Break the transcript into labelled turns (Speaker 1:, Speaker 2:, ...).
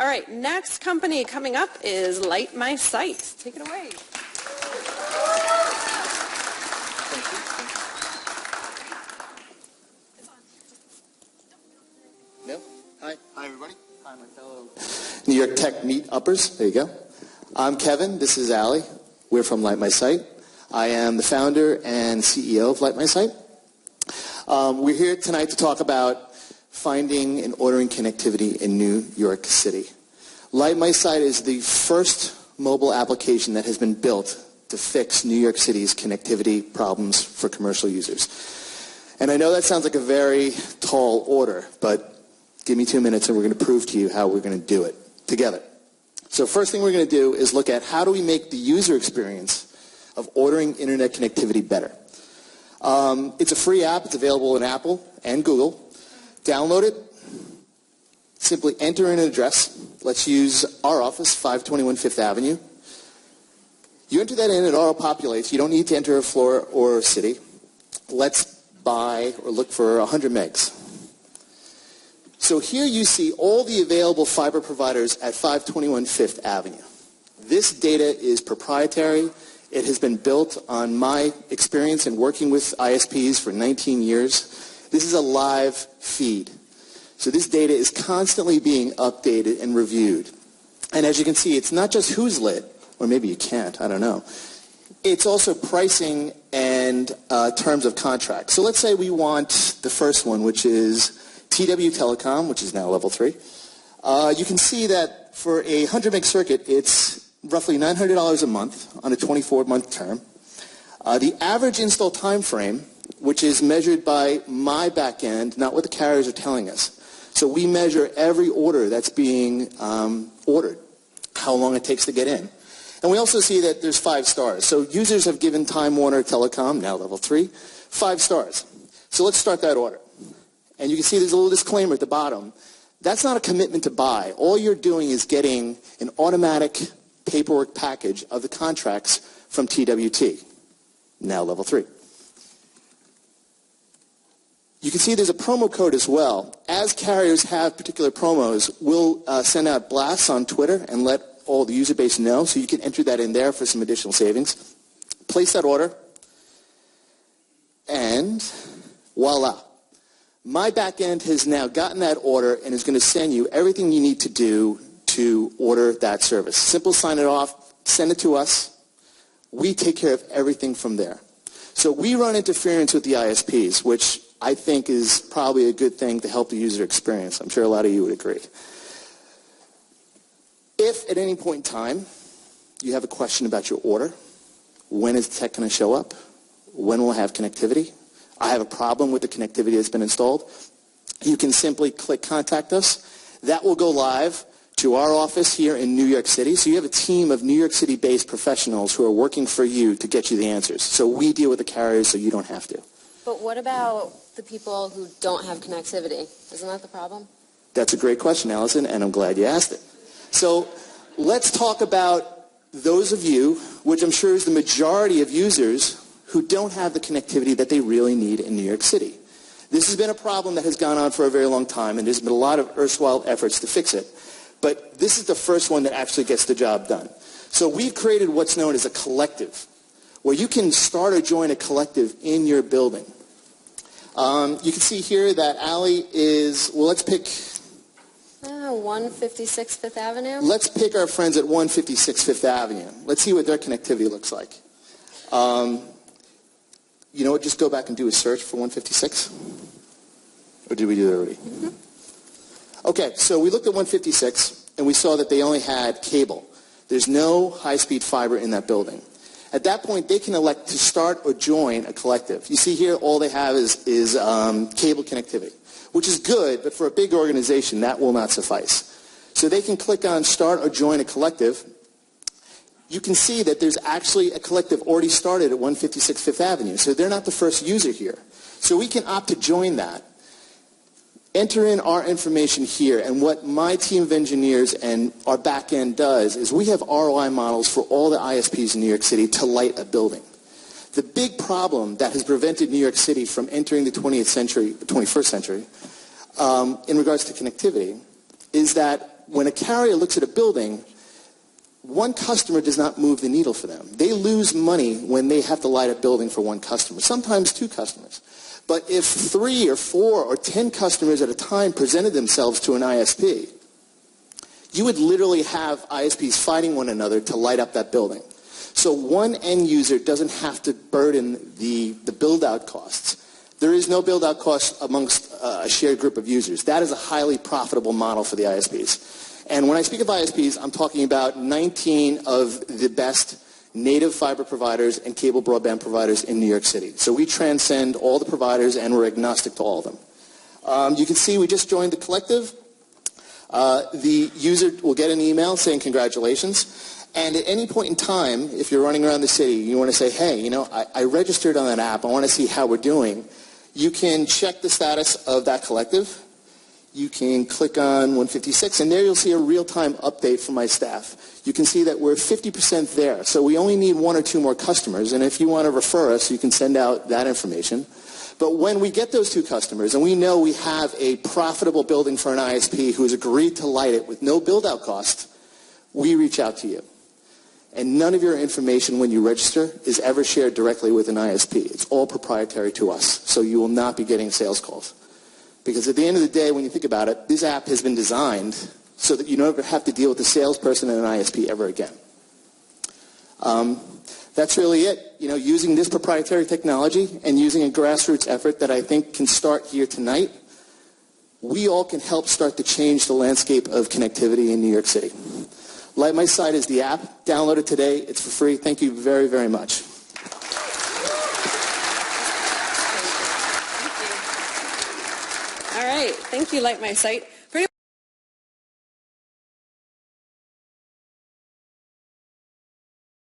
Speaker 1: All right, next company coming up is Light My Site. Take it away.
Speaker 2: No? Hi everybody. Hi, my fellow New York Tech Meet-uppers. There you go. I'm Kevin. This is Allie. We're from Light My Site. I am the founder and CEO of Light My Site. We're here tonight to talk about finding and ordering connectivity in New York City. Light My Site is the first mobile application that has been built to fix New York City's connectivity problems for commercial users. And I know that sounds like a very tall order, but give me 2 minutes and we're going to prove to you how we're going to do it together. So first thing we're going to do is look at how do we make the user experience of ordering internet connectivity better. It's a free app. It's available in Apple and Google. Download it. Simply enter in an address. Let's use our office, 521 Fifth Avenue. You enter that in, it auto-populates. You don't need to enter a floor or a city. Let's buy or look for 100 megs. So here you see all the available fiber providers at 521 Fifth Avenue. This data is proprietary. It has been built on my experience in working with ISPs for 19 years. This is a live feed. So this data is constantly being updated and reviewed. And as you can see, it's not just who's lit, or maybe you can't, I don't know. It's also pricing and terms of contract. So let's say we want the first one, which is TW Telecom, which is now level 3. You can see that for a 100 meg circuit, it's roughly $900 a month on a 24-month term. The average install time frame, which is measured by my back end, not what the carriers are telling us. So we measure every order that's being ordered, how long it takes to get in. And we also see that there's 5 stars. So users have given Time Warner Telecom, now level 3, 5 stars. So let's start that order. And you can see there's a little disclaimer at the bottom. That's not a commitment to buy. All you're doing is getting an automatic paperwork package of the contracts from TWT, now level 3. You can see there's a promo code as well. As carriers have particular promos, we'll send out blasts on Twitter and let all the user base know, so you can enter that in there for some additional savings. Place that order, and voila. My back end has now gotten that order and is going to send you everything you need to do to order that service. Simple sign it off, send it to us. We take care of everything from there. So we run interference with the ISPs, which I think is probably a good thing to help the user experience. I'm sure a lot of you would agree. If at any point in time you have a question about your order, when is tech going to show up? When will I have connectivity? I have a problem with the connectivity that's been installed. You can simply click Contact Us. That will go live to our office here in New York City. So you have a team of New York City-based professionals who are working for you to get you the answers. So we deal with the carriers so you don't have to.
Speaker 3: But what about the people who don't have connectivity? Isn't that the problem?
Speaker 2: That's a great question, Allison, and I'm glad you asked it. So let's talk about those of you, which I'm sure is the majority of users, who don't have the connectivity that they really need in New York City. This has been a problem that has gone on for a very long time, and there's been a lot of erstwhile efforts to fix it. But this is the first one that actually gets the job done. So we've created what's known as a collective, where you can start or join a collective in your building. You can see here that Allie is, well, let's pick
Speaker 3: 156 Fifth Avenue?
Speaker 2: Let's pick our friends at 156 Fifth Avenue. Let's see what their connectivity looks like. You know what? Just go back and do a search for 156. Or did we do that already? Mm-hmm. Okay, so we looked at 156, and we saw that they only had cable. There's no high-speed fiber in that building. At that point, they can elect to start or join a collective. You see here, all they have is cable connectivity, which is good, but for a big organization, that will not suffice. So they can click on Start or Join a Collective. You can see that there's actually a collective already started at 156 Fifth Avenue, so they're not the first user here. So we can opt to join that. Enter in our information here, and what my team of engineers and our back end does is we have ROI models for all the ISPs in New York City to light a building. The big problem that has prevented New York City from entering the 21st century in regards to connectivity is that when a carrier looks at a building, one customer does not move the needle for them. They lose money when they have to light a building for one customer, sometimes two customers. But if 3 or 4 or 10 customers at a time presented themselves to an ISP, you would literally have ISPs fighting one another to light up that building. So one end user doesn't have to burden the build-out costs. There is no build-out cost amongst a shared group of users. That is a highly profitable model for the ISPs. And when I speak of ISPs, I'm talking about 19 of the best native fiber providers and cable broadband providers in New York City. So we transcend all the providers and we're agnostic to all of them. You can see we just joined the collective. The user will get an email saying congratulations. And at any point in time, if you're running around the city, you want to say, hey, you know, I registered on that app. I want to see how we're doing. You can check the status of that collective. You can click on 156, and there you'll see a real-time update from my staff. You can see that we're 50% there. So we only need 1 or 2 more customers. And if you want to refer us, you can send out that information. But when we get those 2 customers, and we know we have a profitable building for an ISP who has agreed to light it with no build-out cost, we reach out to you. And none of your information when you register is ever shared directly with an ISP. It's all proprietary to us, so you will not be getting sales calls. Because at the end of the day, when you think about it, this app has been designed so that you never have to deal with a salesperson and an ISP ever again. That's really it. You know, using this proprietary technology and using a grassroots effort that I think can start here tonight, we all can help start to change the landscape of connectivity in New York City. Light My Site is the app. Download it today. It's for free. Thank you very, very much.
Speaker 1: All right. Thank you, Light My Site.